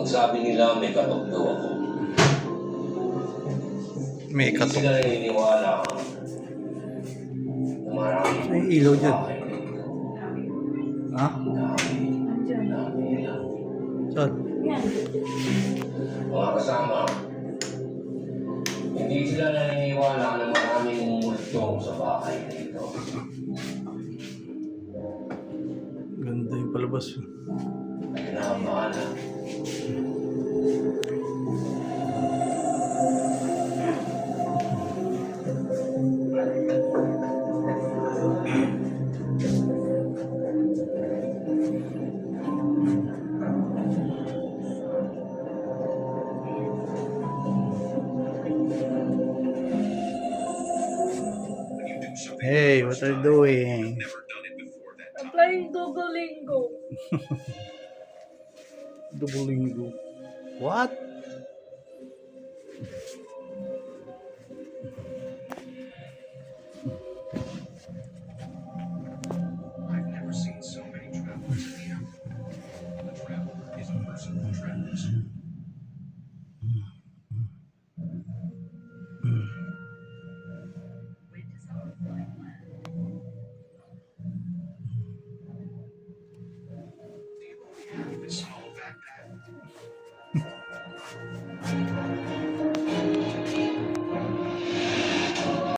sabi nila may katok daw ako. May Hindi katok. sila naniniwala na maraming May ilaw dyan. bahay dito. Ha? Dami nila. Saan? Mga kasama, hindi sila naniniwala na maraming multo sa bahay dito. Ganda yung palabas. Kinabahan na. Hey, what are you doing? I'm playing Duolingo. Duolingo. What? I've never seen so many travelers in the air. A traveler is a person who travels.